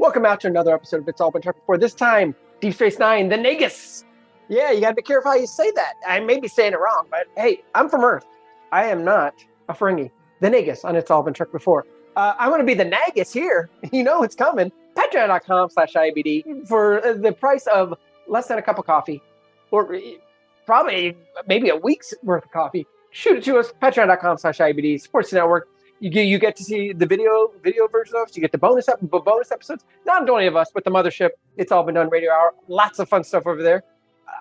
Welcome out to another episode of It's All Been Tried Before. This time, Deep Space Nine, the Nagus. Yeah, you got to be careful how you say that. I may be saying it wrong, but hey, I'm from Earth. I am not a Ferengi. The Nagus on It's All Been Tried Before. I'm going to be the Nagus here. You know it's coming. Patreon.com/IBD for the price of less than a cup of coffee, or probably maybe a week's worth of coffee. Shoot it to us. Patreon.com/IBD. Supports the network. You get to see the video version of us. You get the bonus episodes. Not only of us, but the mothership. It's All Been Done Radio Hour. Lots of fun stuff over there.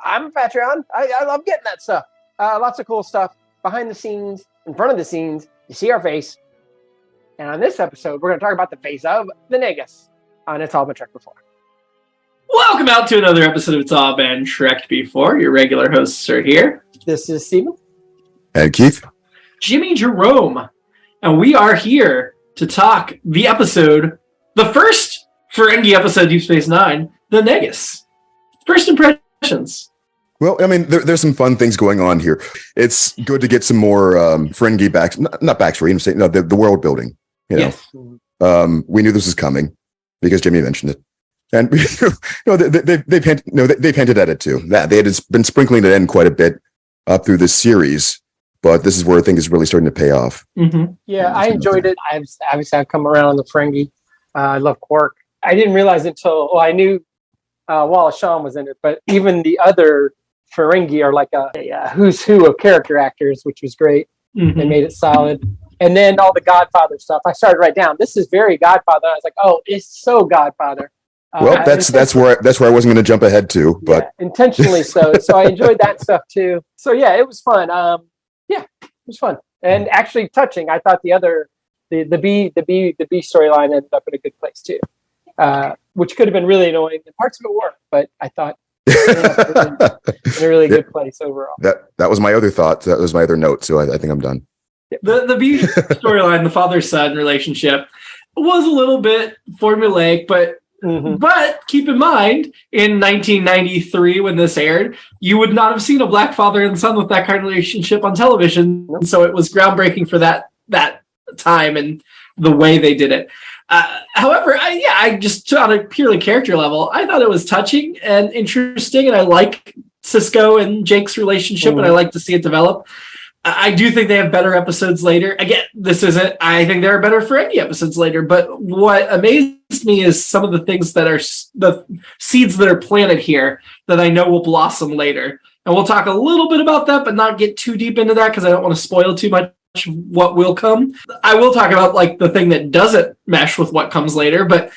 I'm a Patreon. I love getting that stuff. Lots of cool stuff behind the scenes, in front of the scenes. You see our face. And on this episode, we're going to talk about the face of the Nagus on It's All Been Trekked Before. Welcome out to another episode of It's All Been Trekked Before. Your regular hosts are here. This is Steven. And Keith. Jimmy-Jerome. And we are here to talk the episode, the first Ferengi episode, Deep Space Nine, the Nagus. First impressions. Well, I mean, there's some fun things going on here. It's good to get some more Ferengi not backstory, no, the world building. You know, yes. We knew this was coming because Jimmy mentioned it, and they've hinted at it too. That they had been sprinkling it in quite a bit up through this series. But this is where I think it's really starting to pay off. Mm-hmm. Yeah, I enjoyed it. I've come around on the Ferengi. I love Quark. I didn't realize until I knew Wallace Shawn was in it, but even the other Ferengi are like a who's who of character actors, which was great. Mm-hmm. They made it solid. And then all the Godfather stuff. I started right down. This is very Godfather. I was like, oh, it's so Godfather. Well, that's where I wasn't going to jump ahead to, but intentionally so. So I enjoyed that stuff too. So yeah, it was fun. Yeah, it was fun and actually touching. I thought the B storyline ended up in a good place too, which could have been really annoying. And parts of it were, but I thought it ended up in a really good place overall. That was my other thought. That was my other note. So I think I'm done. The B storyline, the father-son relationship, was a little bit formulaic, but. Mm-hmm. But keep in mind, in 1993, when this aired, you would not have seen a black father and son with that kind of relationship on television. And so it was groundbreaking for that time and the way they did it. However, I just, on a purely character level, I thought it was touching and interesting, and I like Sisko and Jake's relationship, and I like to see it develop. I do think they have better episodes later. Again, I think there are better Ferengi episodes later, but what amazed me is some of the things that are the seeds that are planted here that I know will blossom later. And we'll talk a little bit about that, but not get too deep into that because I don't want to spoil too much what will come. I will talk about like the thing that doesn't mesh with what comes later, but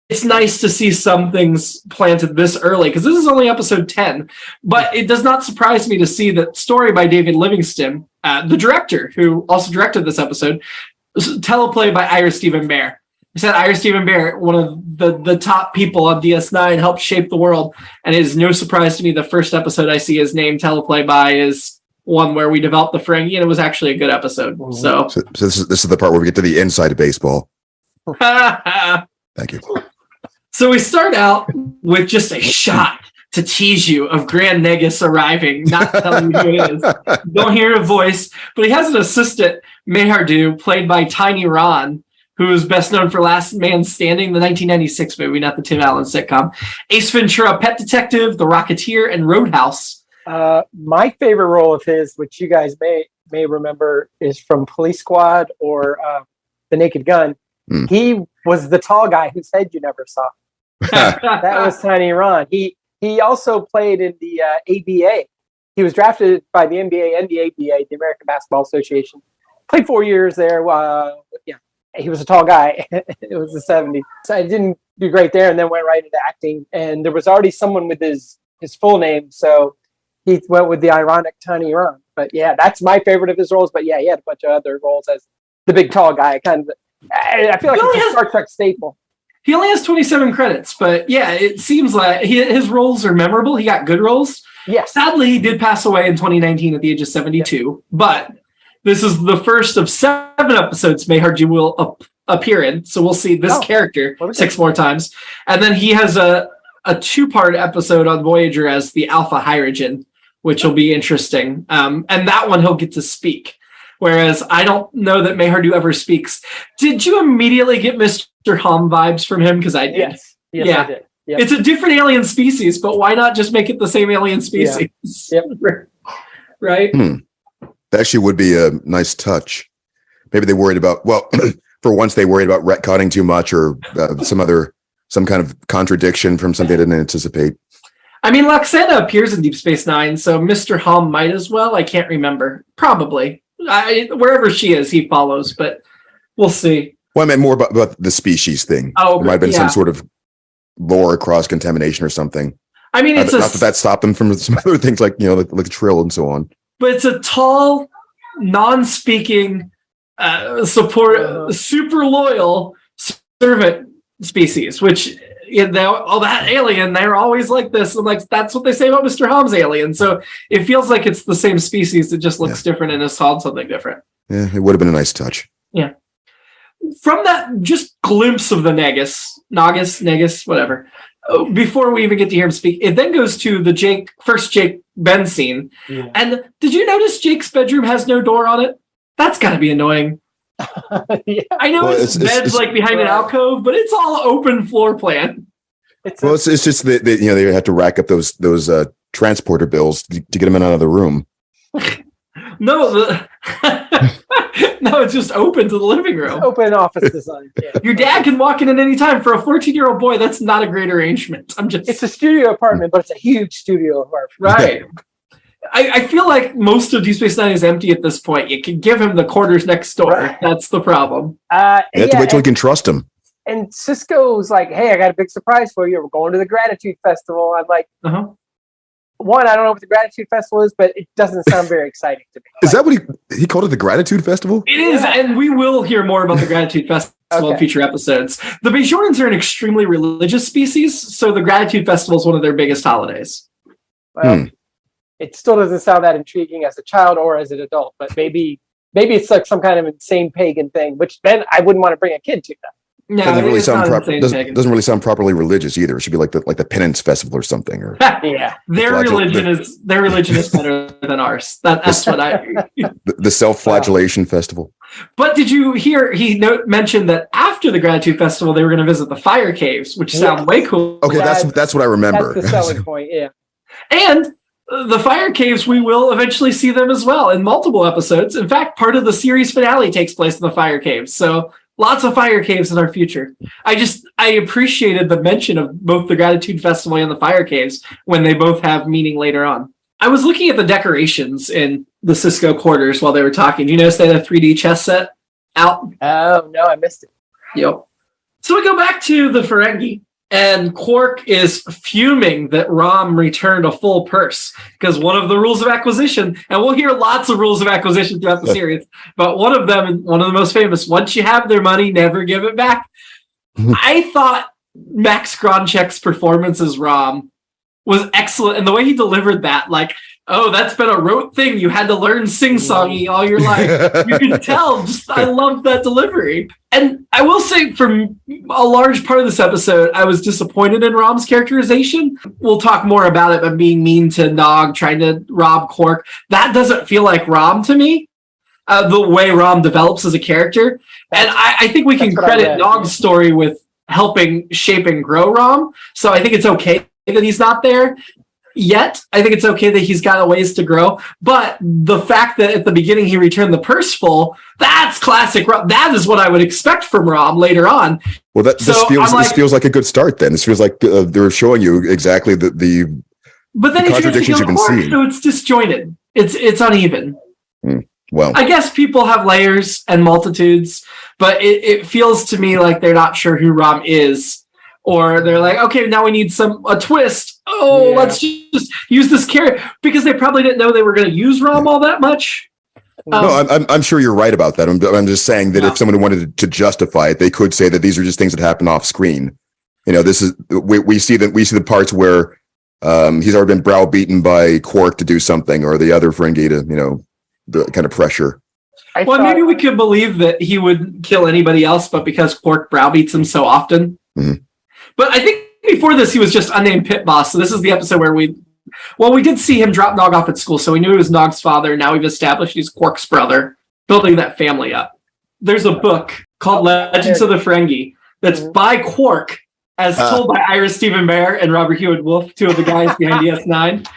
it's nice to see some things planted this early because this is only episode 10, but it does not surprise me to see that story by David Livingston, the director who also directed this episode, teleplay by Ira Steven Behr. He said Ira Steven Behr, one of the top people on DS9, helped shape the world, and it is no surprise to me the first episode I see his name teleplay by is one where we developed the Ferengi, and it was actually a good episode. Mm-hmm. So this is the part where we get to the inside of baseball. Thank you. So we start out with just a shot to tease you of Grand Nagus arriving, not telling you who it is. You don't hear a voice, but he has an assistant, Mayhardu, played by Tiny Ron, who is best known for Last Man Standing, the 1996 movie, not the Tim Allen sitcom. Ace Ventura, Pet Detective, The Rocketeer, and Roadhouse. My favorite role of his, which you guys may remember, is from Police Squad or The Naked Gun. He was the tall guy whose head you never saw. That was Tiny Ron. He also played in the ABA. He was drafted by the NBA and the ABA, the American Basketball Association. Played 4 years there. He was a tall guy. It was the 70s. So I didn't do great there and then went right into acting. And there was already someone with his full name, so he went with the ironic Tiny Ron. But yeah, that's my favorite of his roles. But yeah, he had a bunch of other roles as the big tall guy. I feel like it's a Star Trek staple. He only has 27 credits, but yeah, it seems like his roles are memorable. He got good roles. Yes. Sadly, he did pass away in 2019 at the age of 72, but this is the first of 7 episodes Mayhardu will appear in, so we'll see this character 6 more times. And then he has a 2-part episode on Voyager as the Alpha Hydrogen, which will be interesting. And that one he'll get to speak. Whereas I don't know that Mayhardu ever speaks. Did you immediately get Mr. Hom vibes from him? Because I did. Yes, yeah. I did. Yep. It's a different alien species, but why not just make it the same alien species? Yeah. Yep. Right? That actually would be a nice touch. Maybe they worried about, well, for once they worried about retconning too much or some kind of contradiction from something they didn't anticipate. I mean, Loxana appears in Deep Space Nine, so Mr. Hom might as well. I can't remember. Probably. Wherever she is, he follows, but we'll see. Well, I meant more about the species thing. Oh, there might have been some sort of lore cross-contamination or something. I mean, it's not that stopped them from some other things like, like Trill and so on. But it's a tall, non-speaking, super loyal servant species, which, that alien, they're always like this. I'm like, that's what they say about Mr. Hom's alien. So it feels like it's the same species. It just looks different and is called something different. Yeah, it would have been a nice touch. Yeah. From that just glimpse of the Nagus, whatever, before we even get to hear him speak, it then goes to the first Jake Ben scene. Yeah. And did you notice Jake's bedroom has no door on it? That's got to be annoying. Yeah. I know it's like behind an alcove, but it's all open floor plan. It's just that they have to rack up those transporter bills to get them in out of the room. No, no, it's just open to the living room. It's open office design. Yeah. Your dad can walk in at any time. For a 14-year-old boy, that's not a great arrangement. It's a studio apartment, but it's a huge studio apartment. Right. I feel like most of Deep Space Nine is empty at this point. You can give him the quarters next door. Right. That's the problem. You have to wait till you can trust him. And Cisco's like, hey, I got a big surprise for you. We're going to the Gratitude Festival. I'm like, one, I don't know what the Gratitude Festival is, but it doesn't sound very exciting to me. Is that what he called it, the Gratitude Festival? It is, and we will hear more about the Gratitude Festival in future episodes. The Bajorans are an extremely religious species, so the Gratitude Festival is one of their biggest holidays. Well, it still doesn't sound that intriguing as a child or as an adult, but maybe it's like some kind of insane pagan thing, which then I wouldn't want to bring a kid to that. No, doesn't really sound properly religious either. It should be like the penance festival or something. Or yeah, their religion is better than ours. That's what I. The self-flagellation festival. But did you hear he mentioned that after the Gratitude Festival they were going to visit the fire caves, which sound way cool. Okay, that's what I remember. That's the selling point. Yeah, and the fire caves, we will eventually see them as well in multiple episodes. In fact, part of the series finale takes place in the fire caves. So. Lots of fire caves in our future. I appreciated the mention of both the Gratitude Festival and the fire caves when they both have meaning later on. I was looking at the decorations in the Cisco quarters while they were talking. You notice they had a 3D chess set out? Oh, no, I missed it. Yep. So we go back to the Ferengi, and Quark is fuming that Rom returned a full purse because one of the rules of acquisition, and we'll hear lots of rules of acquisition throughout the series, but one of them, one of the most famous, once you have their money, never give it back. I thought Max Gronchek's performance as Rom was excellent, and the way he delivered that, like, oh, that's been a rote thing. You had to learn sing-songy all your life. You can tell. I loved that delivery. And I will say, for a large part of this episode, I was disappointed in Rom's characterization. We'll talk more about it, but being mean to Nog, trying to rob Quark, that doesn't feel like Rom to me. The way Rom develops as a character. And I think we can credit Nog's story with helping shape and grow Rom. So I think it's okay that he's not there yet. I think it's okay that he's got a ways to grow, but the fact that at the beginning he returned the purse full, that's classic Rom. That is what I would expect from Rom later on. Well, this feels like a good start then. This feels like they're showing you exactly the but then contradictions you've been seeing. So it's disjointed. It's uneven. Well, I guess people have layers and multitudes, but it feels to me like they're not sure who Rom is. Or they're like, okay, now we need a twist. Let's just use this character because they probably didn't know they were going to use Rom all that much. No, I'm sure you're right about that. I'm just saying that if someone wanted to justify it, they could say that these are just things that happen off screen. This is we see the parts where he's already been browbeaten by Quark to do something, or the other Ferengi to the kind of pressure. Maybe we could believe that he would kill anybody else, but because Quark browbeats him so often. Mm-hmm. But I think before this, he was just unnamed pit boss. So this is the episode where we did see him drop Nog off at school. So we knew he was Nog's father. Now we've established he's Quark's brother, building that family up. There's a book called Legends of the Ferengi that's by Quark, as told by Ira Stephen Bear and Robert Hewitt Wolf, two of the guys behind DS9.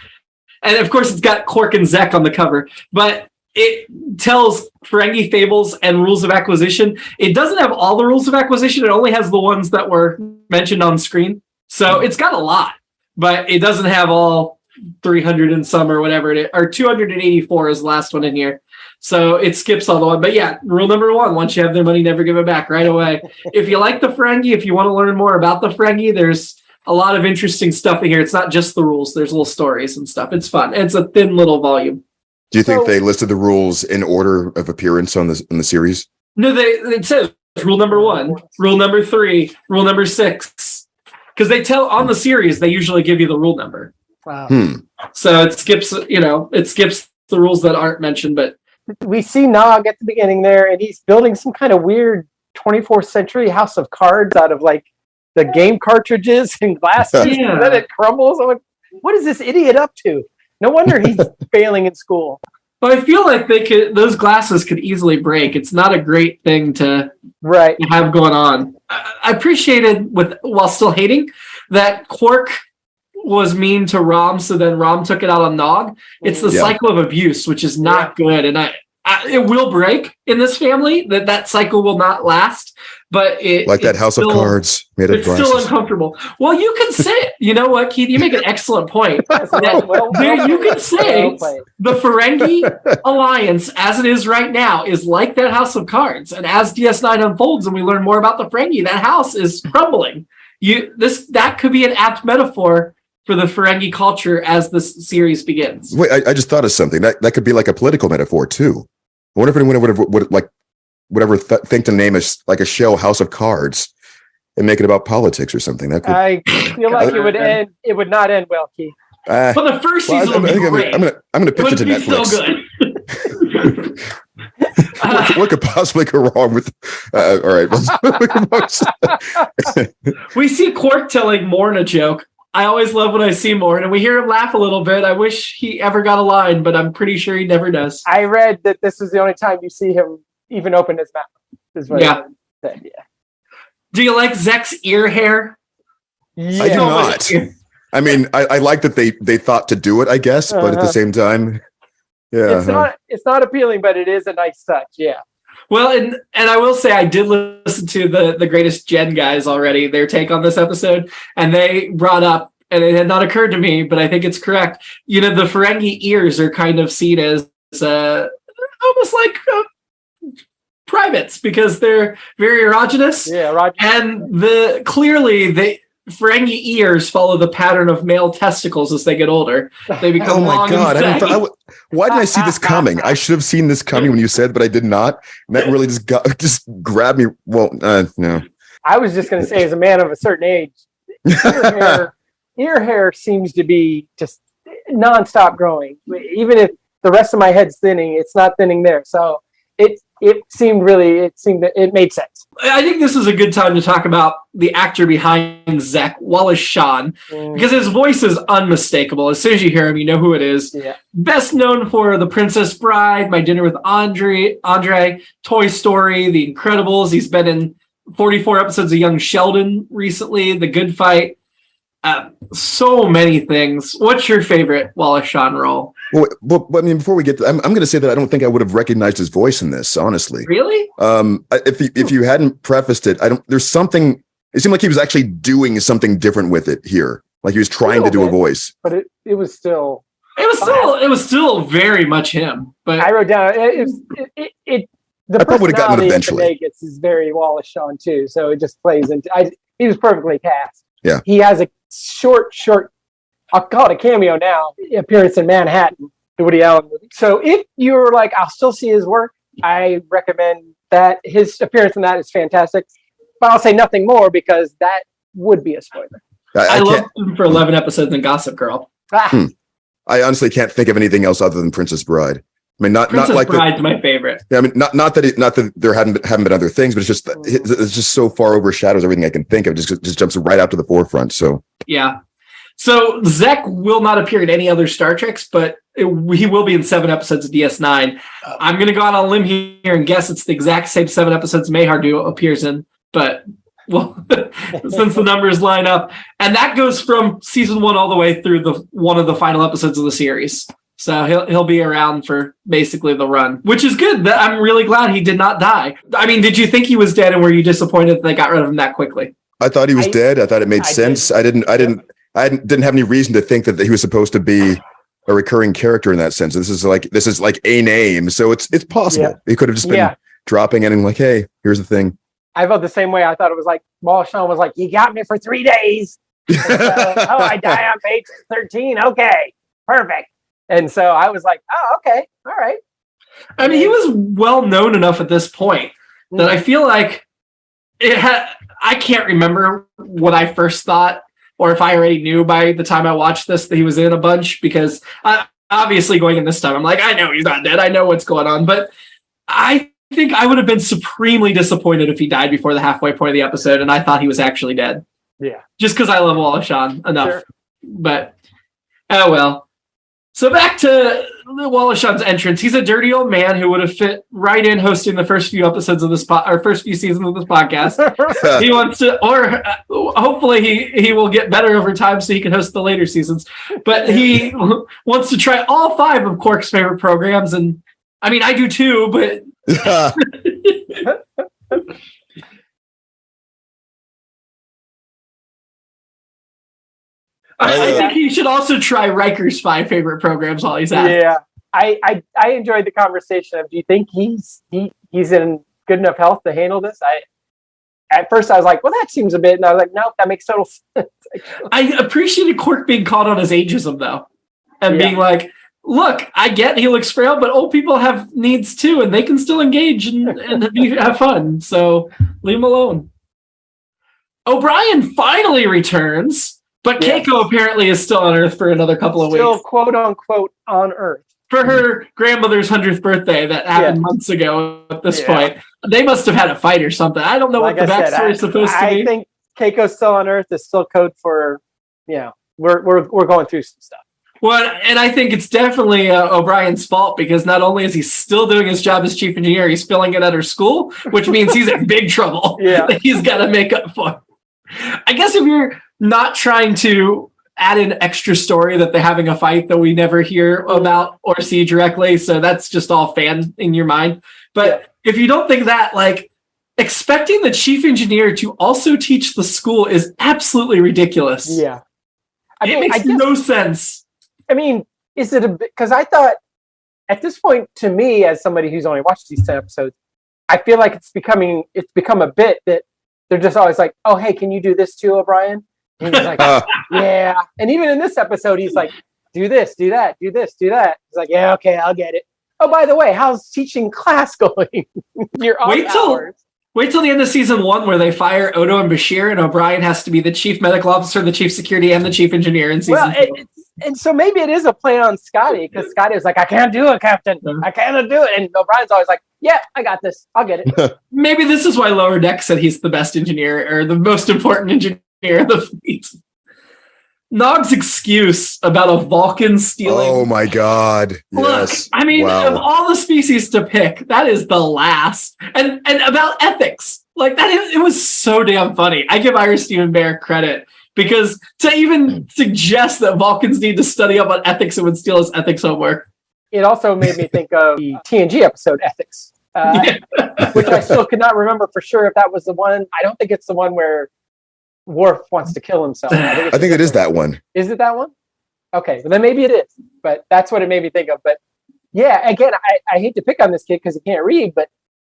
And of course, it's got Quark and Zek on the cover. But it tells Ferengi fables and rules of acquisition. It doesn't have all the rules of acquisition. It only has the ones that were mentioned on screen. So it's got a lot, but it doesn't have all 300 and some or whatever it is, or 284 is the last one in here. So it skips all the one. But yeah, rule number 1, once you have their money, never give it back right away. If you like the Ferengi, if you want to learn more about the Ferengi, there's a lot of interesting stuff in here. It's not just the rules. There's little stories and stuff. It's fun. It's a thin little volume. Do you think they listed the rules in order of appearance on the series? No, it says rule number 1, rule number 3, rule number 6. Because they tell on the series, they usually give you the rule number. Wow. So it skips the rules that aren't mentioned. But we see Nog at the beginning there, and he's building some kind of weird 24th century house of cards out of like the game cartridges and glasses, and then it crumbles. I'm like, what is this idiot up to? No wonder he's failing in school. But I feel like those glasses could easily break. It's not a great thing to have going on. I appreciated, while still hating, that Quark was mean to Rom, so then Rom took it out on Nog. It's the cycle of abuse, which is not good. And it will break in this family. That cycle will not last. But that house of cards made of glasses. It's still uncomfortable. Well, you can say, you know what, Keith? You make an excellent point. You can say the Ferengi Alliance, as it is right now, is like that house of cards. And as DS9 unfolds and we learn more about the Ferengi, that house is crumbling. That could be an apt metaphor for the Ferengi culture as this series begins. Wait, I just thought of something. That could be like a political metaphor too. I wonder if anyone would ever think to name a show House of Cards and make it about politics or something. I feel like it would end. It would not end well, Keith. But the first season would be great. I'm gonna pitch it to Netflix. So good. What could possibly go wrong with? All right. We see Quark telling Morn a joke. I always love when I see Morn, and we hear him laugh a little bit. I wish he ever got a line, but I'm pretty sure he never does. I read that this is the only time you see him even open his mouth. Is what he said. Yeah. Do you like Zek's ear hair? Yeah. I do not. I mean, I like that they thought to do it, I guess, but at the same time, it's not appealing, but it is a nice touch. Yeah. Well, and I will say I did listen to the Greatest Gen guys already, their take on this episode, and they brought up, and it had not occurred to me, but I think it's correct. The Ferengi ears are kind of seen as almost like privates because they're very erogenous. Yeah, erogenous. And clearly the Ferengi ears follow the pattern of male testicles as they get older. They become long. Oh my God! Why didn't I see this coming? I should have seen this coming when you said, but I did not. And that really just grabbed me. Well, no. I was just going to say, as a man of a certain age, ear hair seems to be just nonstop growing. Even if the rest of my head's thinning, it's not thinning there. So it made sense. I think this is a good time to talk about the actor behind Zek, Wallace Shawn, because his voice is unmistakable. As soon as you hear him, you know who it is. Yeah. Best known for The Princess Bride, My Dinner with Andre, Toy Story, The Incredibles. He's been in 44 episodes of Young Sheldon recently, The Good Fight. So many things. What's your favorite Wallace Shawn role? Well, I mean, before we get to, I'm going to say that I don't think I would have recognized his voice in this, honestly. Really? If you hadn't prefaced it, there's something. It seemed like he was actually doing something different with it here. Like he was trying to do a voice. But it was still. It was still very much him. But I wrote down the probably would have gotten it eventually. Nagus is very Wallace Shawn too, so it just plays into. He was perfectly cast. Yeah. He has a short. I'll call it a cameo now. Appearance in Manhattan, the Woody Allen movie. So if you're like, I'll still see his work, I recommend that. His appearance in that is fantastic. But I'll say nothing more because that would be a spoiler. I loved him for 11 episodes in Gossip Girl. I honestly can't think of anything else other than Princess Bride. I mean, Princess Bride's my favorite. Yeah, I mean, not that there haven't been other things, but it's just so far overshadows everything I can think of. Just jumps right out to the forefront. So yeah. So Zek will not appear in any other Star Treks, but he will be in 7 episodes of DS9. I'm going to go out on a limb here and guess it's the exact same 7 episodes Mayhardu appears in, but Well, since the numbers line up. And that goes from season 1 all the way through one of the final episodes of the series. So he'll be around for basically the run, which is good. I'm really glad he did not die. I mean, did you think he was dead, and were you disappointed that they got rid of him that quickly? I thought he was dead. I thought it made sense. I didn't have any reason to think that he was supposed to be a recurring character in that sense. This is like a name, so it's possible. He could have just been dropping in and like, hey, here's the thing. I felt the same way. I thought it was like Sean was like, you got me for 3 days. So, I die on page 13. Okay, perfect. And so I was like, oh, okay, all right. I mean, he was well known enough at this point that I feel like I can't remember what I first thought, or if I already knew by the time I watched this that he was in a bunch, because obviously going in this time, I'm like, I know he's not dead. I know what's going on. But I think I would have been supremely disappointed if he died before the halfway point of the episode and I thought he was actually dead. Yeah. Just because I love Wallace Shawn enough. Sure. But, oh well. So back to Wallace Shawn's entrance. He's a dirty old man who would have fit right in hosting the first few episodes of this first few seasons of this podcast. He wants to, or hopefully he will get better over time so he can host the later seasons. But he wants to try all 5 of Quark's favorite programs, and I mean I do too. But I think he should also try Riker's 5 favorite programs while he's at it. Yeah, I enjoyed the conversation of, do you think he's in good enough health to handle this? At first I was like, well, that seems a bit, and I was like, no, that makes total sense. I appreciated Quark being caught on his ageism though, and being like, look, I get he looks frail, but old people have needs too, and they can still engage and have fun. So leave him alone. O'Brien finally returns. But Keiko apparently is still on Earth for another couple of weeks. Still, quote unquote, on Earth. For her grandmother's 100th birthday that happened months ago at this point. They must have had a fight or something. I don't know what the backstory is supposed to be. I think Keiko's still on Earth is still code for, we're going through some stuff. Well, and I think it's definitely O'Brien's fault, because not only is he still doing his job as chief engineer, he's filling it at her school, which means he's in big trouble. That he's got to make up for. I guess if you're not trying to add an extra story that they're having a fight that we never hear about or see directly, so that's just all fan in your mind. But if you don't think that, like, expecting the chief engineer to also teach the school is absolutely ridiculous. Yeah. It makes no sense. I mean, is it a bit, because I thought at this point, to me, as somebody who's only watched these 10 episodes, I feel like it's become a bit that they're just always like, oh, hey, can you do this too, O'Brien? And he's like, yeah. And even in this episode, he's like, do this, do that, do this, do that. He's like, yeah, okay, I'll get it. Oh, by the way, how's teaching class going? Wait till the end of season 1 where they fire Odo and Bashir, and O'Brien has to be the chief medical officer, the chief security, and the chief engineer in season 2. And so maybe it is a play on Scotty, because Scotty was like, I can't do it, Captain. I can't do it. And O'Brien's always like, yeah, I got this. I'll get it. Maybe this is why Lower Deck said he's the best engineer, or the most important engineer of the fleet. Nog's excuse about a Vulcan stealing. Oh my God. Yes. Look, I mean, of all the species to pick, that is the last. And about ethics. Like that, it was so damn funny. I give Ira Stephen Bear credit, because to even suggest that Vulcans need to study up on ethics and would steal his ethics homework. It also made me think of the TNG episode Ethics, which I still could not remember for sure if that was the one. I don't think it's the one where Worf wants to kill himself. I think it is that one. Is it that one? Okay, well, then maybe it is. But that's what it made me think of. But yeah, again, I hate to pick on this kid because he can't read, but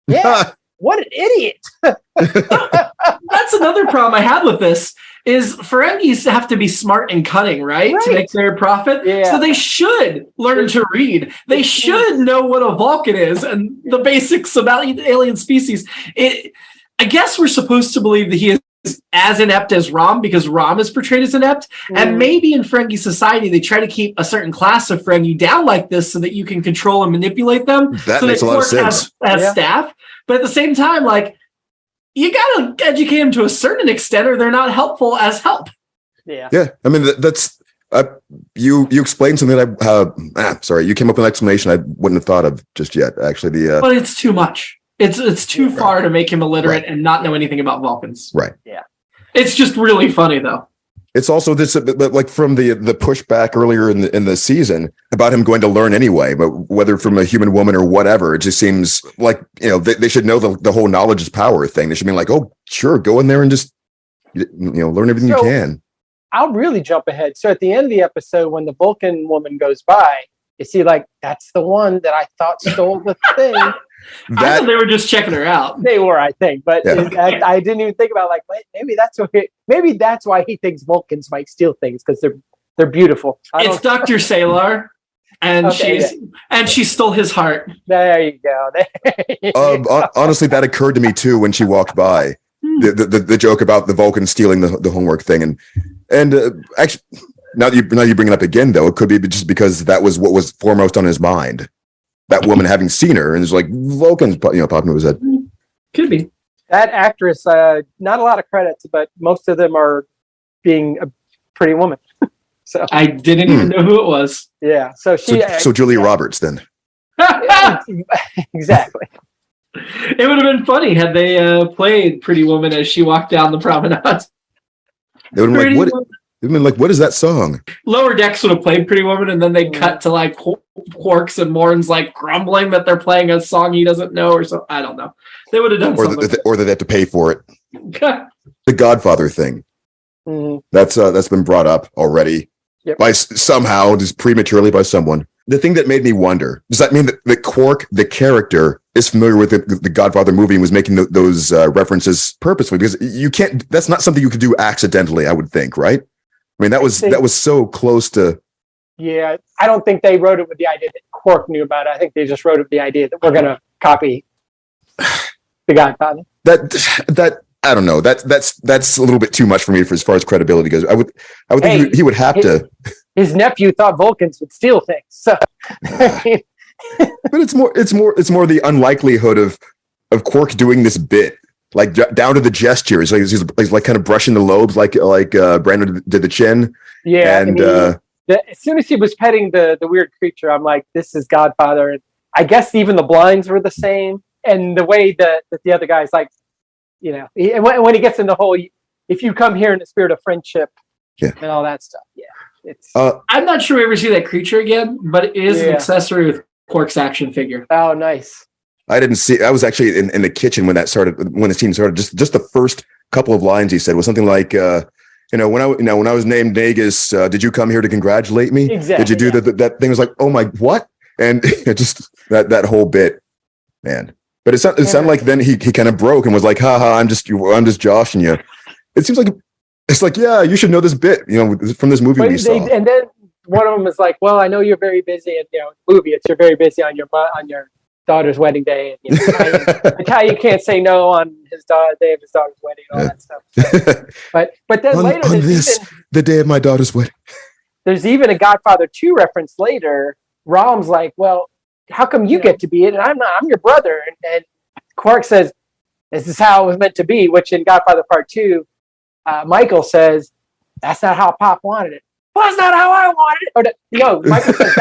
yeah, what an idiot. That's another problem I had with this, is Ferengis have to be smart and cunning, right? To make their profit. Yeah. So they should learn to read. They should know what a Vulcan is and the basics about alien species. I guess we're supposed to believe that he is as inept as Rom, because Rom is portrayed as inept. And maybe in Ferengi society, they try to keep a certain class of Ferengi down like this so that you can control and manipulate them. That makes a lot of sense. As staff. But at the same time, like, you got to educate them to a certain extent, or they're not helpful as help. Yeah. Yeah. I mean, that's you explained something that you came up with an explanation I wouldn't have thought of just yet. Actually, but it's too much. It's too far to make him illiterate and not know anything about Vulcans. Right. Yeah. It's just really funny though. It's also this, like from the pushback earlier in the season about him going to learn anyway, but whether from a human woman or whatever, it just seems like, they should know the whole knowledge is power thing. They should be like, oh, sure, go in there and just, learn everything you can. I'll really jump ahead. So at the end of the episode, when the Vulcan woman goes by, you see, like, that's the one that I thought stole the thing. I thought they were just checking her out. They were, I think, but I didn't even think about wait, maybe that's why he thinks Vulcans might steal things, because they're beautiful. It's Dr. Salar, and she stole his heart. There you go. Honestly, that occurred to me too when she walked by. The joke about the Vulcan stealing the homework thing, and actually, now you bring it up again, though, it could be just because that was what was foremost on his mind. That woman having seen her and is like, Vulcans, popping into his head. Could be. That actress, not a lot of credits, but most of them are being a pretty woman. So I didn't even know who it was. Yeah. So Julia Roberts then. Exactly. It would have been funny had they played Pretty Woman as she walked down the promenade. They would have been like, what is that song? Lower Decks would have played Pretty Woman, and then they'd cut to like Quarks and Morn's like grumbling that they're playing a song he doesn't know or something. I don't know. They would have done something. Or they have to pay for it. The Godfather thing. Mm-hmm. That's been brought up already by somehow, just prematurely by someone. The thing that made me wonder, does that mean that Quark, the character, is familiar with the Godfather movie and was making those references purposefully? Because you can't, that's not something you could do accidentally, I would think, right? I mean, that was so close to. Yeah, I don't think they wrote it with the idea that Quark knew about it. I think they just wrote it with the idea that we're going to copy the Godfather. That I don't know. That's a little bit too much for me as far as credibility goes. I would think he would have to. His nephew thought Vulcans would steal things. So, but it's more the unlikelihood of Quark doing this bit, like down to the gestures. Like he's like kind of brushing the lobes, like Brandon did the chin. Yeah, and as soon as he was petting the weird creature, I'm like, this is Godfather. And I guess even the blinds were the same, and the way that the other guy's like, when he gets in the whole, if you come here in the spirit of friendship, and all that stuff, it's. I'm not sure we ever see that creature again, but it is an accessory with Quark's action figure. Oh, nice. I didn't see. I was actually in the kitchen when the scene started. Just the first couple of lines he said was something like, when I was named Nagus, did you come here to congratulate me? Exactly. Did you do that thing? Was like, oh my, what? And just that whole bit, man. But it sounded like then he kind of broke and was like, haha, I'm just joshing you. It seems like it's like, yeah, you should know this bit, from this movie we saw. And then one of them is like, well, I know you're very busy, and movie. You're very busy on your daughter's wedding day, and how you can't say no on his day of his daughter's wedding, and all that stuff. But then later, the day of my daughter's wedding, there's even a Godfather 2 reference later. Rom's like, well, how come you get to be it and I'm not? I'm your brother. And Quark says, this is how it was meant to be, which in Godfather Part 2, Michael says, that's not how Pop wanted it. Well, that's not how I wanted it. Michael says,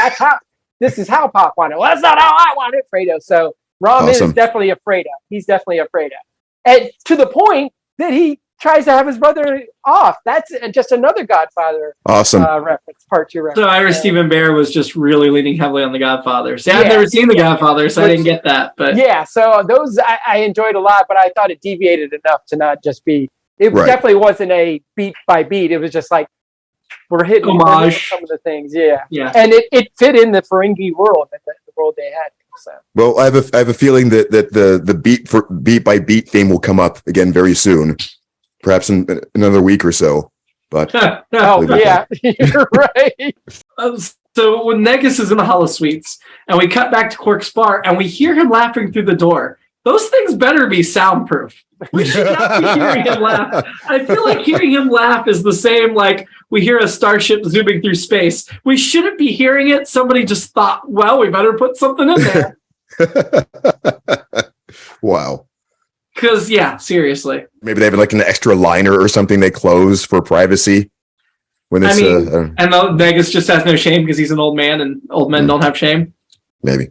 this is how Pop wanted it. Well, that's not how I wanted it, Fredo. So Rom is definitely a Fredo. He's definitely a Fredo. And to the point that he tries to have his brother off. That's just another Godfather reference, Part 2 reference. So Ira Stephen Bear was just really leaning heavily on the Godfather. See, I've never seen the Godfather, so I didn't get that. But so those I enjoyed a lot, but I thought it deviated enough to not just be. It definitely wasn't a beat by beat. It was just like we're hitting some of the things. Yeah. And it fit in the Ferengi world, the world they had. So. Well, I have a feeling that the beat by beat theme will come up again very soon. Perhaps in another week or so, but you're right. So when Nagus is in the holosuites, and we cut back to Quark's bar, and we hear him laughing through the door, those things better be soundproof. We should not be hearing him laugh. I feel like hearing him laugh is the same like we hear a starship zooming through space. We shouldn't be hearing it. Somebody just thought, well, we better put something in there. Wow. Because, seriously. Maybe they have like an extra liner or something they close for privacy. When it's, and Nagus just has no shame because he's an old man and old men don't have shame. Maybe.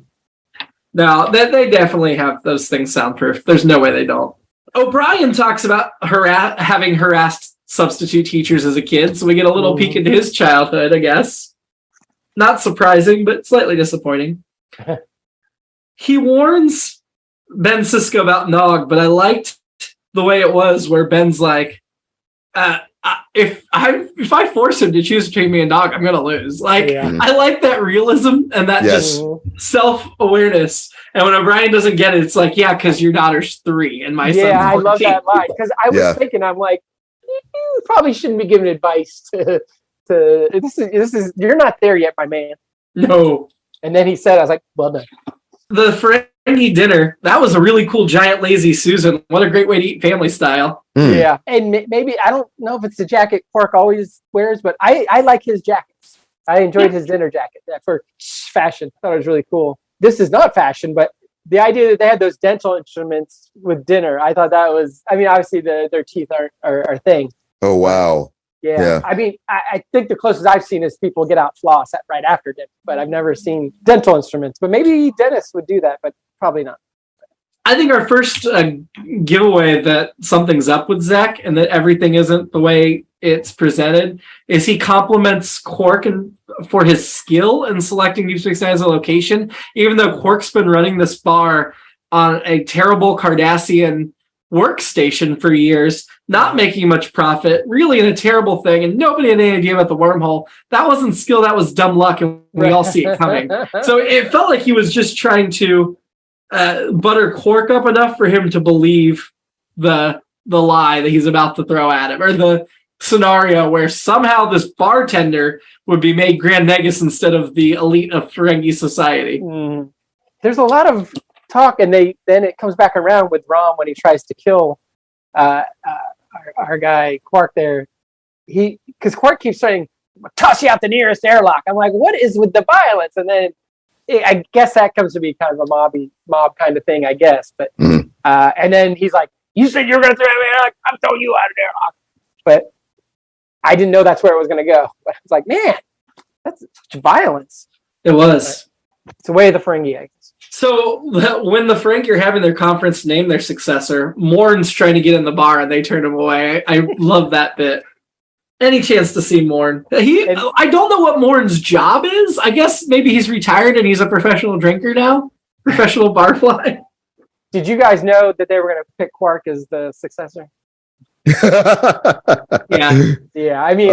No, they definitely have those things soundproof. There's no way they don't. O'Brien talks about having harassed substitute teachers as a kid, so we get a little peek into his childhood, I guess. Not surprising, but slightly disappointing. He warns Ben Sisko about Nog, but I liked the way it was where Ben's like, if I force him to choose between me and Nog, I'm gonna lose. Like, I like that realism and that just self-awareness. And when O'Brien doesn't get it, it's like, yeah, because your daughter's 3 and my son's 14. I love that line because I was thinking, I'm like, you probably shouldn't be giving advice to this is you're not there yet, my man. No. And then he said, I was like, well done. The Ferengi dinner, that was a really cool giant lazy Susan. What a great way to eat family style. Yeah, and maybe, I don't know if it's the jacket Quark always wears, but I like his jackets. I enjoyed his dinner jacket for fashion. I thought it was really cool. This is not fashion, but the idea that they had those dental instruments with dinner, I thought that was, I mean, obviously their teeth are a thing. Oh, wow. Yeah. I mean, I think the closest I've seen is people get out floss right after dinner, but I've never seen dental instruments. But maybe dentists would do that, but probably not. I think our first giveaway that something's up with Zach and that everything isn't the way it's presented is he compliments Quark for his skill in selecting Deep Space Nine as a location, even though Quark's been running this bar on a terrible Cardassian workstation for years, not making much profit, really in a terrible thing, and nobody had any idea about the wormhole. That wasn't skill, that was dumb luck, and we all see it coming. So it felt like he was just trying to butter Quark up enough for him to believe the lie that he's about to throw at him, or the scenario where somehow this bartender would be made Grand Nagus instead of the elite of Ferengi society. There's a lot of talk, and then it comes back around with Rom when he tries to kill our guy Quark there. Because Quark keeps saying, toss you out the nearest airlock. I'm like, what is with the violence? And then I guess that comes to be kind of a mob kind of thing, I guess. But and then he's like, you said you were going to throw me out. I'm throwing you out of there. But I didn't know that's where it was going to go. But I was like, man, that's such violence. It was. It's the way of the Ferengi, I guess. So when the Ferengi are having their conference to name their successor, Morn's trying to get in the bar and they turn him away. I love that bit. Any chance to see Morn. I don't know what Morn's job is. I guess maybe he's retired and he's a professional drinker now. Professional barfly. Did you guys know that they were going to pick Quark as the successor? Yeah. I mean,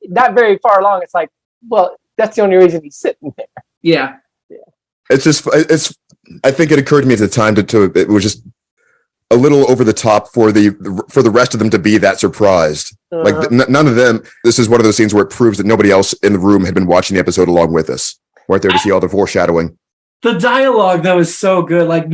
not very far along. It's like, well, that's the only reason he's sitting there. Yeah. It's just, I think it occurred to me at the time it was just a little over the top for the rest of them to be that surprised. Like none of them. This is one of those scenes where it proves that nobody else in the room had been watching the episode along with us. Weren't there to see all the foreshadowing. The dialogue, though, is so good. Like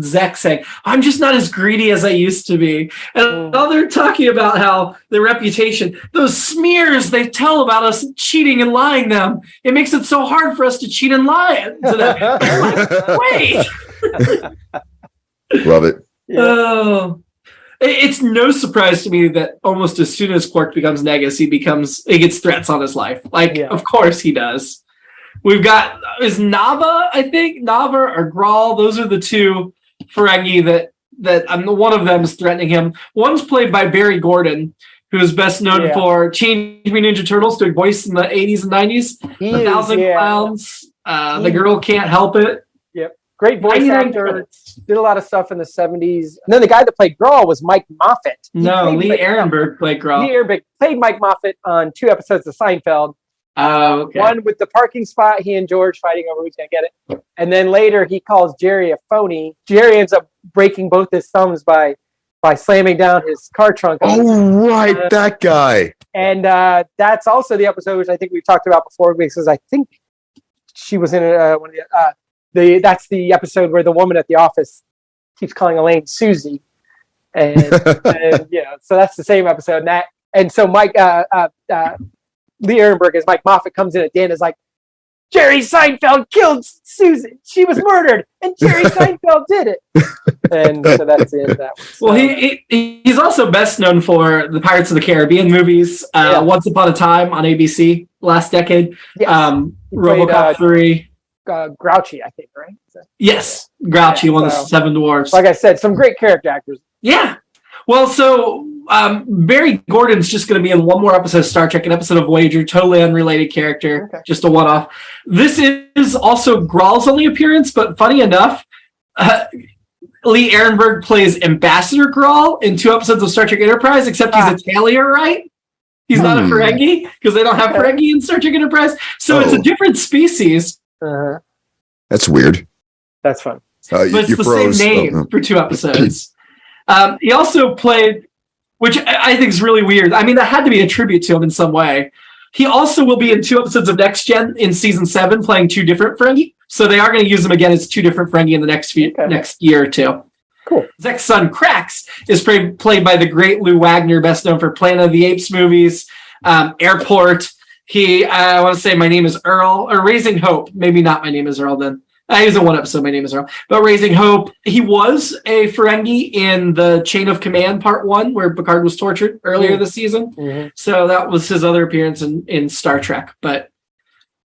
Zach saying, I'm just not as greedy as I used to be. And now they're talking about how the reputation, those smears they tell about us cheating and lying them, it makes it so hard for us to cheat and lie to them. Like, wait. Love it. Oh. It's no surprise to me that almost as soon as Quark becomes Nagus, he gets threats on his life. Like, of course he does. We've got, is Nava, I think? Nava or Grawl, those are the two Ferengi that one of them is threatening him. One's played by Barry Gordon, who is best known for Teenage Mutant Ninja Turtles, doing voice in the 80s and 90s. The Thousand Clowns, The Girl Can't Help It. Yep. Great voice actor. Did a lot of stuff in the 70s. And then the guy that played Grawl was Mike Moffat. Lee Ehrenberg played Grawl. Lee Ehrenberg played Mike Moffat on 2 episodes of Seinfeld. Okay. One with the parking spot, he and George fighting over who's going to get it. And then later he calls Jerry a phony. Jerry ends up breaking both his thumbs by slamming down his car trunk. Oh, right, that guy. And that's also the episode which I think we've talked about before, because I think she was in one of that's the episode where the woman at the office keeps calling Elaine Susie. And so that's the same episode. And so Mike... Lee Ehrenberg as Mike Moffat comes in at the end, is like, Jerry Seinfeld killed Susan. She was murdered, and Jerry Seinfeld did it. And so that's the end of that one. So, well, he's also best known for the Pirates of the Caribbean movies. Once Upon a Time on ABC last decade. Yes. RoboCop 3. Grouchy, I think, right? Yes, Grouchy, one of the 7 dwarves. Like I said, some great character actors. Yeah. Well, so Barry Gordon's just going to be in one more episode of Star Trek, an episode of Voyager, totally unrelated character, just a one-off. This is also Graal's only appearance, but funny enough, Lee Ehrenberg plays Ambassador Graal in 2 episodes of Star Trek Enterprise, except he's a Talia, right? He's not a Ferengi, because they don't have Ferengi in Star Trek Enterprise. So it's a different species. That's weird. That's fun. But it's the same name for 2 episodes. He also played, which I think is really weird. I mean, that had to be a tribute to him in some way. He also will be in 2 episodes of Next Gen in season 7, playing 2 different Ferengi. So they are going to use him again as 2 different Ferengi in the next year or 2. Cool. Zek's son, Krax, is played by the great Lou Wagner, best known for Planet of the Apes movies, Airport. I want to say My Name is Earl, or Raising Hope. Maybe not My Name is Earl then. He was in 1 episode, My Name is Earl. But Raising Hope, he was a Ferengi in the Chain of Command Part 1, where Picard was tortured earlier this season. So that was his other appearance in Star Trek. But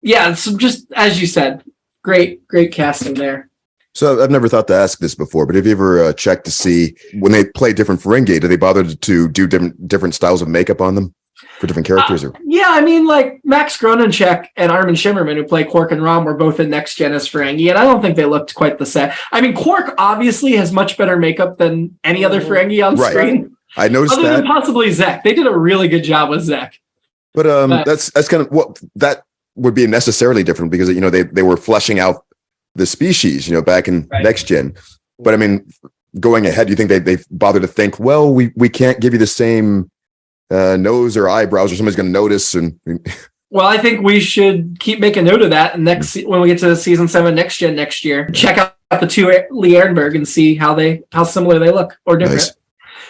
yeah, so just as you said, great casting there. So I've never thought to ask this before, but have you ever checked to see when they play different Ferengi, do they bother to do different styles of makeup on them for different characters? Yeah, I mean, like Max Gronenchek and Armin Shimmerman, who play Quark and Rom, were both in Next Gen as Ferengi, and I don't think they looked quite the same. I mean, Quark obviously has much better makeup than any other Ferengi on screen. I noticed other than possibly Zek. They did a really good job with Zek. But that's kind of what that would be necessarily different, because they were fleshing out the species, back in Next Gen. But I mean, going ahead, do you think they bother to think, well, we can't give you the same nose or eyebrows, or somebody's going to notice? Well, I think we should keep making note of that. And when we get to season 7 Next Gen next year, check out the 2 Lee Ehrenberg and see how similar they look or different. Nice.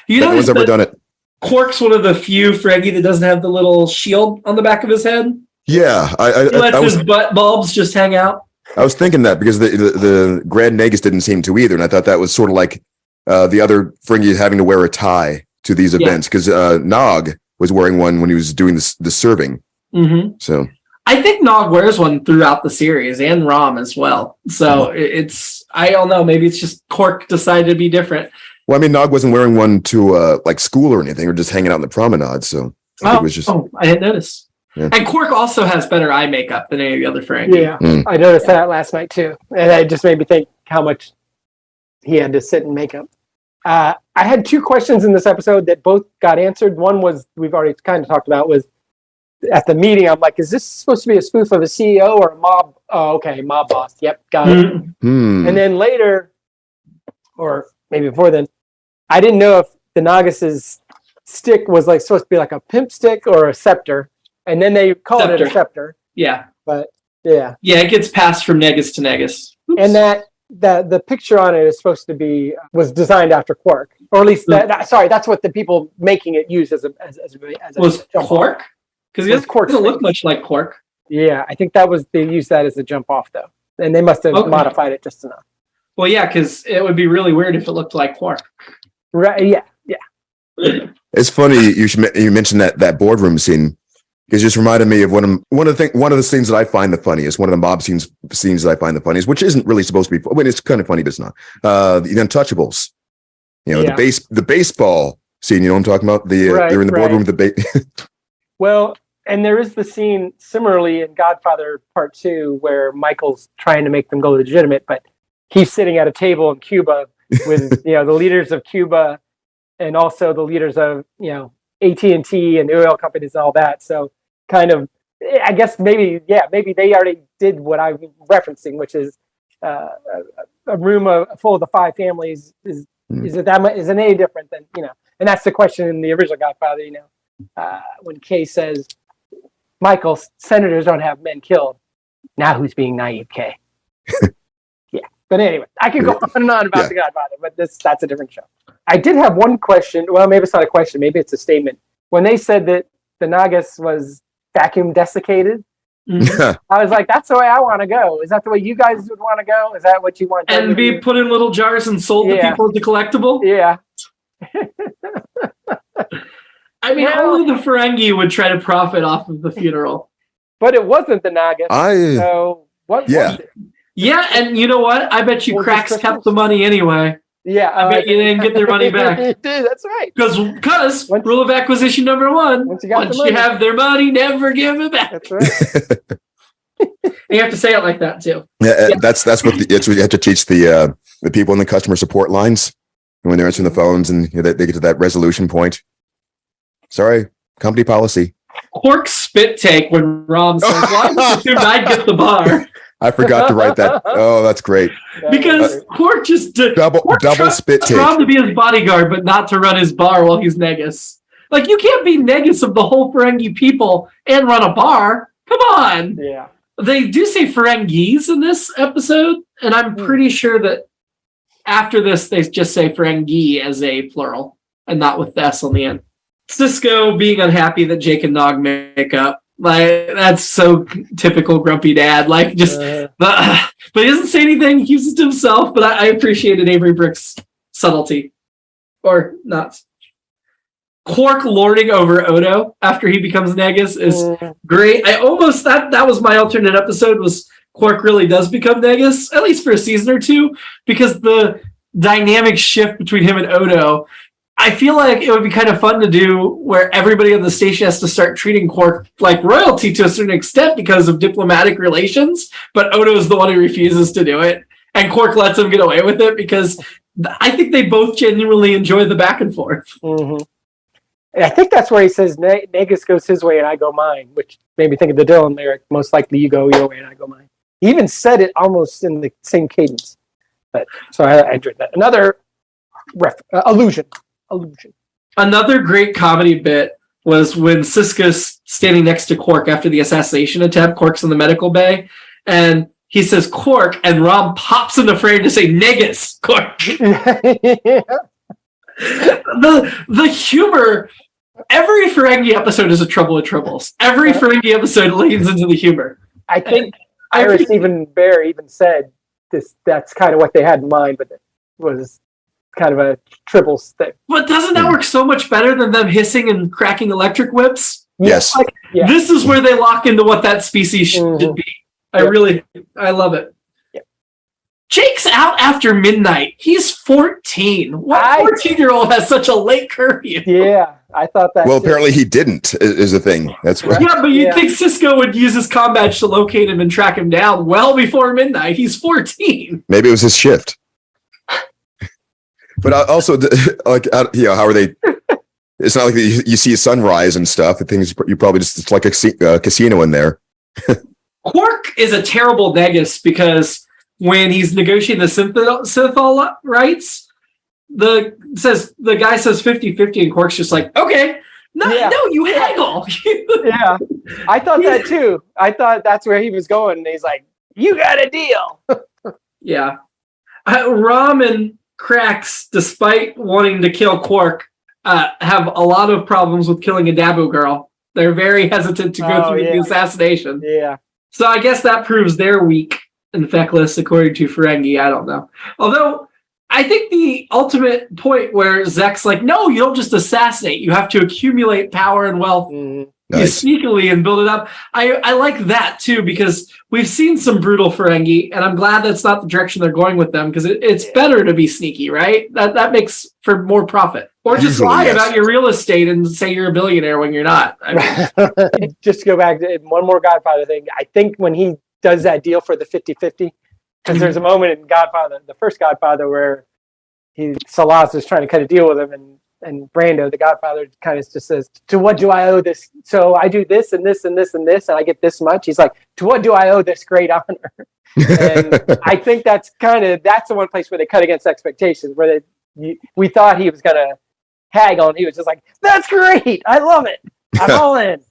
You know, one's ever done it. Quark's one of the few Ferengi that doesn't have the little shield on the back of his head. Yeah, he lets his butt bulbs just hang out. I was thinking that because the Grand Nagus didn't seem to either, and I thought that was sort of like the other Ferengi having to wear a tie to these events, because Nog was wearing one when he was doing the serving. So I think Nog wears one throughout the series, and Rom as well. So I don't know, maybe it's just Quark decided to be different. Well, I mean, Nog wasn't wearing one to like school or anything, or just hanging out in the promenade. So it was just. Oh, I didn't notice. Yeah. And Quark also has better eye makeup than any of the other Ferengi. Yeah, I noticed that last night too, and it just made me think how much he had to sit in makeup. I had 2 questions in this episode that both got answered. One was, we've already kind of talked about, was at the meeting. I'm like, is this supposed to be a spoof of a CEO or a mob? Oh, okay, mob boss. Yep, got it. And then later, or maybe before then, I didn't know if the Nagus's stick was like supposed to be like a pimp stick or a scepter. And then they call it a scepter. Yeah. But yeah. Yeah, it gets passed from Nagus to Nagus. Oops. And the picture on it is supposed to be, was designed after Quark. Or at least that's what the people making it used as a was Quark? Because it doesn't look much like Quark. Yeah, I think they used that as a jump off though. And they must have modified it just enough. Well, yeah, because it would be really weird if it looked like Quark. Right, yeah. It's funny you mentioned that boardroom scene. It just reminded me of one of the scenes that I find the funniest, one of the mob scenes that I find the funniest, which isn't really supposed to be. I mean, it's kind of funny, but it's not. The Untouchables, the baseball scene. You know what I'm talking about? They're in the boardroom with the Well, and there is the scene similarly in Godfather Part 2 where Michael's trying to make them go legitimate, but he's sitting at a table in Cuba with the leaders of Cuba and also the leaders of AT&T and the oil companies and all that. So kind of, I guess maybe they already did what I'm referencing, which is a room full of the 5 families. Is it any different than, and that's the question in the original Godfather, when Kay says, Michael, senators don't have men killed. Now who's being naive, Kay? Yeah. But anyway, I could go on and on about the Godfather, but that's a different show. I did have one question. Well, maybe it's not a question. Maybe it's a statement. When they said that the Nagus was vacuum desiccated, I was like, that's the way I want to go. Is that the way you guys would want to go? Is that what you want? And be put in little jars and sold to people as a collectible? Yeah. I mean, only the Ferengi would try to profit off of the funeral. But it wasn't the Nagus. So what was it? Yeah, and you know what? I bet you Or cracks just kept the money anyway. Yeah. I bet you didn't get their money back. Dude, that's right. Because rule of acquisition number 1, once you have their money, never give it back. That's right. You have to say it like that too. Yeah. That's what it's what you have to teach the people in the customer support lines when they're answering the phones and they get to that resolution point. Sorry, company policy. Quark's spit take when Rom says, "Well, I just assumed I'd get the bar." I forgot to write that. Oh, that's great. Because Quark just double spit take. Rom to be his bodyguard, but not to run his bar while he's Nagus. Like, you can't be Nagus of the whole Ferengi people and run a bar. Come on. Yeah. They do say Ferengis in this episode, and I'm pretty sure that after this, they just say Ferengi as a plural and not with the S on the end. Sisko being unhappy that Jake and Nog make up. Like, that's so typical grumpy dad. Like, just, but he doesn't say anything. He keeps it to himself. But I appreciated Avery Brick's subtlety, or not. Quark lording over Odo after he becomes Nagus is great. I almost that was my alternate episode, was Quark really does become Nagus, at least for a season or two, because the dynamic shift between him and Odo. I feel like it would be kind of fun to do where everybody on the station has to start treating Quark like royalty to a certain extent because of diplomatic relations, but Odo is the one who refuses to do it, and Quark lets him get away with it because I think they both genuinely enjoy the back and forth. Mm-hmm. And I think that's where he says Nagus goes his way and I go mine, which made me think of the Dylan lyric, most likely you go your way and I go mine. He even said it almost in the same cadence. But so I enjoyed that. Another allusion. Another great comedy bit was when Sisko's standing next to Quark after the assassination attempt. Quark's in the medical bay, and he says Quark, and Rom pops in the frame to say Nagus, Quark. Yeah. The humor. Every Ferengi episode is a trouble with tribbles. Every Ferengi episode leans into the humor. I think Iris Bear even said this. That's kind of what they had in mind, but it was kind of a tribbles thing. But doesn't that work so much better than them hissing and cracking electric whips? Yes. This is where they lock into what that species should be. I love it. Yeah. Jake's out after midnight. He's 14. What 14-year-old has such a late curfew? Yeah, I thought that. Well, apparently he didn't, is the thing. That's right. Yeah, but you'd think Sisko would use his comm badge to locate him and track him down well before midnight. He's 14. Maybe it was his shift. But also, like, how are they? It's not like you see a sunrise and stuff. The things you probably it's like a casino in there. Quark is a terrible Nagus because when he's negotiating the synthol rights, the guy says 50-50 and Quark's just like, okay, no, you haggle. Yeah, I thought that too. I thought that's where he was going. And he's like, you got a deal. Yeah. Rom and Cracks, despite wanting to kill Quark, have a lot of problems with killing a Dabu girl. They're very hesitant to go through the assassination. Yeah. So I guess that proves they're weak and feckless, according to Ferengi. I don't know. Although, I think the ultimate point where Zek's like, no, you don't just assassinate. You have to accumulate power and wealth sneakily and build it up. I like that, too, because we've seen some brutal Ferengi, and I'm glad that's not the direction they're going with them, because it's better to be sneaky, right? That makes for more profit. Or just lie about your real estate and say you're a billionaire when you're not. I mean, just to go back to one more Godfather thing. I think when he does that deal for the 50-50, because there's a moment in Godfather, the first Godfather, where Salaz is trying to cut a deal with him, and Brando, the Godfather, kind of just says, to what do I owe this? So I do this and this and this and this, and I get this much. He's like, to what do I owe this great honor? And I think that's the one place where they cut against expectations, where we thought he was going to haggle, and he was just like, that's great. I love it. I'm all in.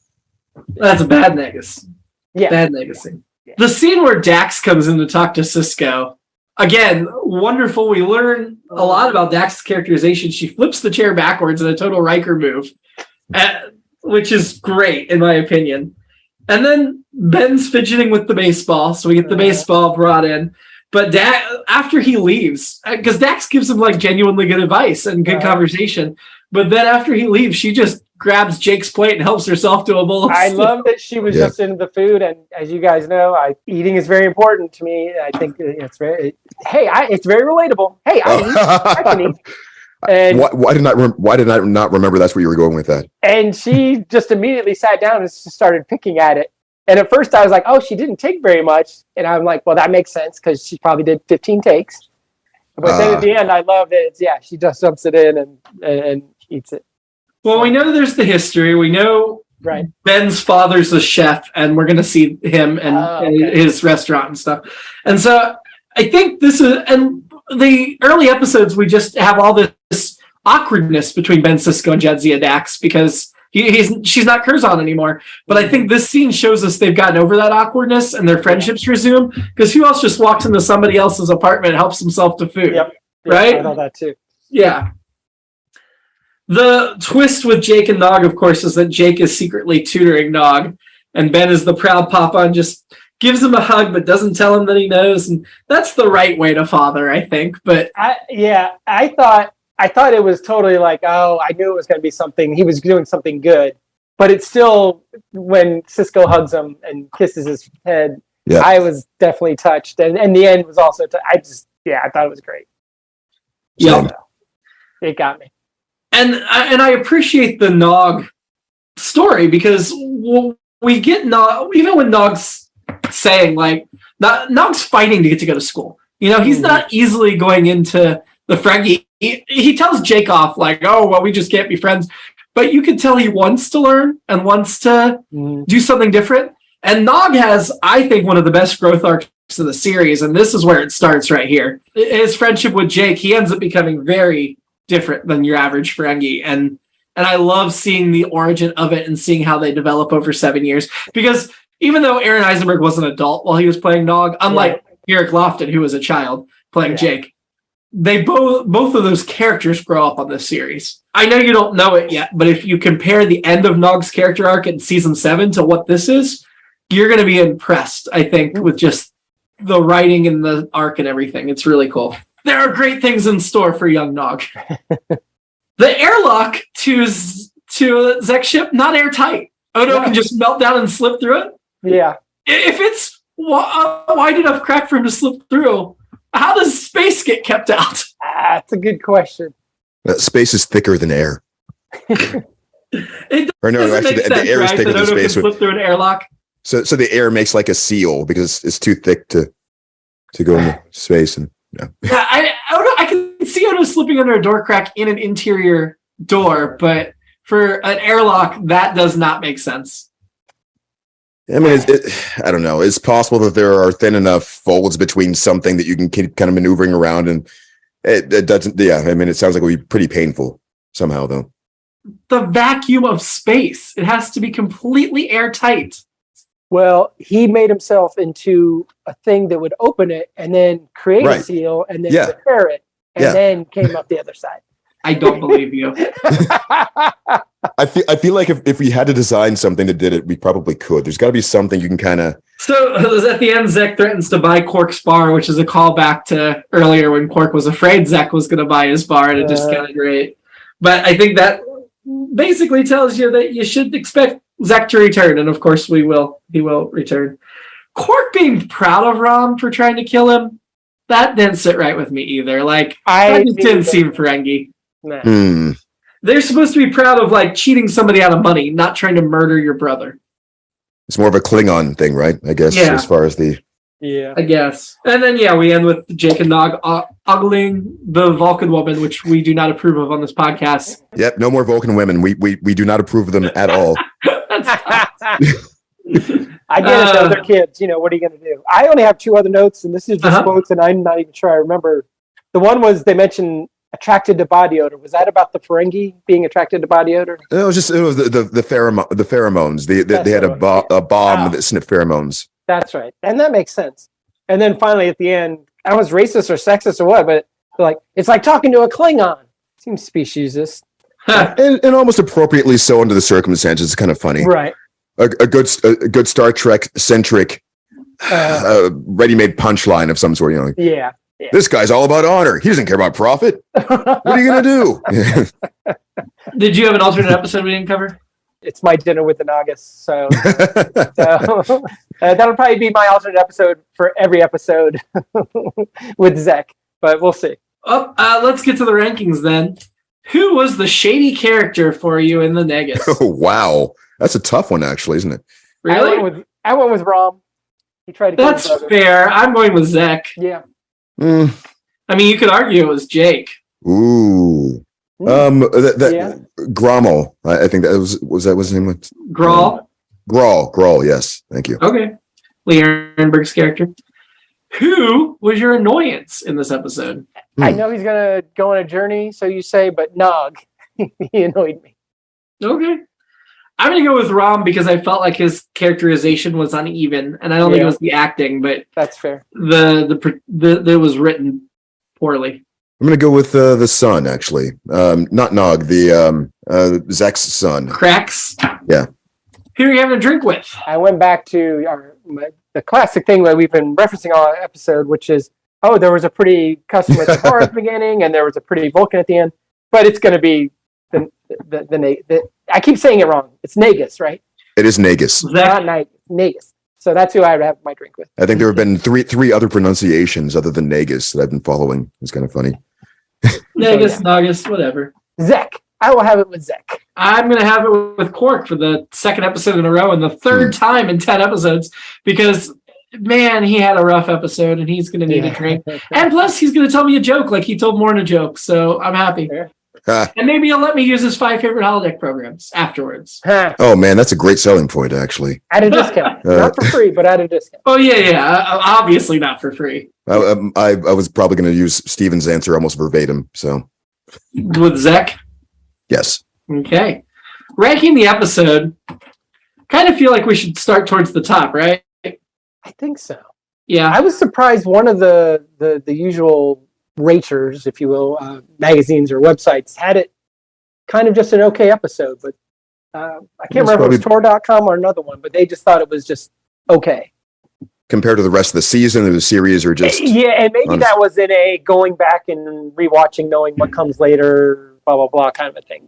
That's a bad Nagus. Yeah. Bad Nagusing. Yeah. The scene where Dax comes in to talk to Sisko, again, wonderful. We learn a lot about Dax's characterization. She flips the chair backwards in a total Riker move, which is great, in my opinion. And then Ben's fidgeting with the baseball, so we get the baseball brought in. But after he leaves, because Dax gives him like genuinely good advice and good conversation, but then after he leaves, she just grabs Jake's plate and helps herself to a bowl of I soup. love that she was just into the food, and as you guys know, eating is very important to me. I think it's very. Hey, it's very relatable. Hey, I can eat. And why did I not remember that's where you were going with that? And she just immediately sat down and just started picking at it. And at first I was like, oh, she didn't take very much. And I'm like, well, that makes sense because she probably did 15 takes. But then at the end, I love that she just dumps it in and eats it. Well, we know there's the history. We know Ben's father's a chef, and we're going to see him and his restaurant and stuff. And so I think this is, and the early episodes, we just have all this awkwardness between Ben Sisko and Jadzia Dax because she's not Curzon anymore. But I think this scene shows us they've gotten over that awkwardness and their friendships resume. Because who else just walks into somebody else's apartment and helps himself to food? Yep. Right? I know that too. Yeah. The twist with Jake and Nog, of course, is that Jake is secretly tutoring Nog, and Ben is the proud papa and just gives him a hug but doesn't tell him that he knows. And that's the right way to father, I think. But I thought it was totally like, oh, I knew it was going to be something. He was doing something good. But it's still, when Sisko hugs him and kisses his head, I was definitely touched. And the end was also, I thought it was great. Yeah. It got me. And I appreciate the Nog story because we get Nog, even when Nog's saying, like, Nog's fighting to get to go to school. You know, he's not easily going into the Ferengi. He tells Jake off, like, oh, well, we just can't be friends. But you can tell he wants to learn and wants to do something different. And Nog has, I think, one of the best growth arcs of the series. And this is where it starts right here. His friendship with Jake, he ends up becoming very different than your average Ferengi. And I love seeing the origin of it and seeing how they develop over 7 years. Because even though Aaron Eisenberg was an adult while he was playing Nog, unlike Eric Lofton, who was a child playing Jake, they both of those characters grow up on this series. I know you don't know it yet, but if you compare the end of Nog's character arc in season 7 to what this is, you're going to be impressed, I think, with just the writing and the arc and everything. It's really cool. There are great things in store for young Nog. The airlock to Zek's ship, not airtight. Odo can just melt down and slip through it. Yeah. If it's wide enough crack for him to slip through, how does space get kept out? That's a good question. Space is thicker than air. The air is thicker than space. Can slip through an airlock. So the air makes like a seal because it's too thick to go into space. And I can see Odo slipping under a door crack in an interior door, but for an airlock, that does not make sense. I mean, I don't know. It's possible that there are thin enough folds between something that you can keep kind of maneuvering around, and it doesn't. Yeah, I mean, it sounds like it would be pretty painful somehow, though. The vacuum of space. It has to be completely airtight. Well, he made himself into a thing that would open it and then create a seal and then repair it and then came up the other side. I don't believe you. I feel like if we had to design something that did it, we probably could. There's got to be something you can kind of. So at the end, Zek threatens to buy Quark's bar, which is a callback to earlier when Quark was afraid Zek was going to buy his bar, and it just kind of great. But I think that basically tells you that you should expect Zek to return, and of course he will return. Quark being proud of Rom for trying to kill him, that didn't sit right with me either. Like, that just didn't seem Ferengi. Nah. They're supposed to be proud of, like, cheating somebody out of money, not trying to murder your brother. It's more of a Klingon thing, right? I guess, as far as the... Yeah. I guess. And then, we end with Jake and Nog ogling the Vulcan woman, which we do not approve of on this podcast. Yep, no more Vulcan women. We do not approve of them at all. I get it, though. They're kids. You know, what are you going to do? I only have 2 other notes, and this is just quotes, and I'm not even sure I remember. The one was they mentioned attracted to body odor. Was that about the Ferengi being attracted to body odor? It was the pheromones. They had a bomb that sniffed pheromones. That's right. And that makes sense. And then finally at the end, I don't know if it's racist or sexist or what, but like it's like talking to a Klingon. Seems speciesist. and almost appropriately so under the circumstances. It's kind of funny. Right. A good Star Trek centric ready-made punchline of some sort, you know. Yeah. Yeah. This guy's all about honor. He doesn't care about profit. What are you going to do? Did you have an alternate episode we didn't cover? It's my dinner with the Nagus. So that'll probably be my alternate episode for every episode with Zek. But we'll see. Oh, let's get to the rankings then. Who was the shady character for you in the Nagus? Oh, wow. That's a tough one, actually, isn't it? Really? I went with Rom. He tried to. That's fair. I'm going with Zek. Yeah. Mm. I mean, you could argue it was Jake. Ooh. Grommel. I think that was that his name? Grawl. Grawl. Yes. Thank you. Okay. Lee Ehrenberg's character. Who was your annoyance in this episode? I know he's gonna go on a journey, so you say, but Nog, he annoyed me. Okay. I'm going to go with Rom because I felt like his characterization was uneven, and I don't think it was the acting, but that's fair. It was written poorly. I'm going to go with the son, actually. Not Nog, the Zek's son. Cracks? Yeah. Who are you having a drink with? I went back to the classic thing that we've been referencing all episode, which is, there was a pretty customer at the bar at the beginning, and there was a pretty Vulcan at the end, but it's going to be the I keep saying it wrong. It's Nagus, right? It is Nagus. Not Nagus. So that's who I would have my drink with. I think there have been three other pronunciations other than Nagus that I've been following. It's kind of funny. Nagus, Nagus, whatever. Zek. I will have it with Zek. I'm going to have it with Quark for the second episode in a row and the third time in 10 episodes because, man, he had a rough episode and he's going to need a drink. And plus, he's going to tell me a joke like he told Morn a joke. So I'm happy. And maybe he'll let me use his 5 favorite holodeck programs afterwards. Oh, man, that's a great selling point, actually. At a discount. Not for free, but at a discount. Oh, yeah. Obviously not for free. I was probably going to use Steven's answer almost verbatim. So, with Zek? Yes. Okay. Ranking the episode, kind of feel like we should start towards the top, right? I think so. Yeah. I was surprised one of the usual raters, if you will, magazines or websites had it kind of just an okay episode, but I can't remember if it was Tor.com or another one, but they just thought it was just okay. Compared to the rest of the season or the series or just... Yeah, and maybe that was in a going back and rewatching, knowing what comes later, blah, blah, blah kind of a thing.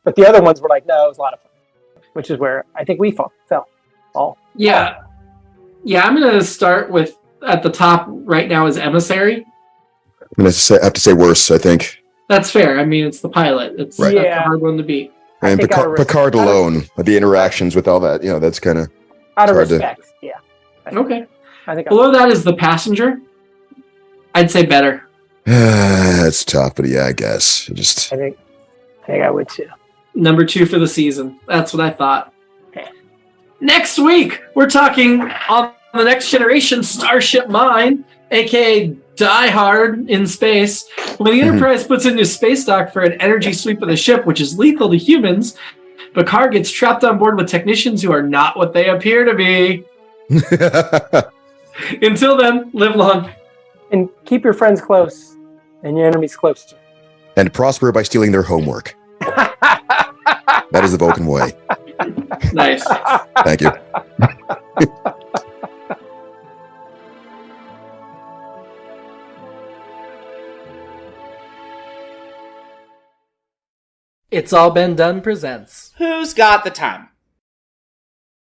But the other ones were like, no, it was a lot of fun, which is where I think we fell. Yeah, I'm going to start with, at the top right now is Emissary. I'm going to have to say worse, I think. That's fair. I mean, it's the pilot. That's a hard one to beat. And Picard alone, the interactions with all that, that's kind of... Out of respect, yeah. Okay. Below that is The Passenger. I'd say better. That's tough, but yeah, I guess. I think I would too. Number 2 for the season. That's what I thought. Okay. Next week, we're talking on the Next Generation Starship Mine, aka Die Hard in space. When the Enterprise puts into space dock for an energy sweep of the ship, which is lethal to humans, Picard gets trapped on board with technicians who are not what they appear to be. Until then, live long. And keep your friends close and your enemies closer. And prosper by stealing their homework. That is the Vulcan way. Nice. Thank you. It's All Been Done presents Who's Got the Time?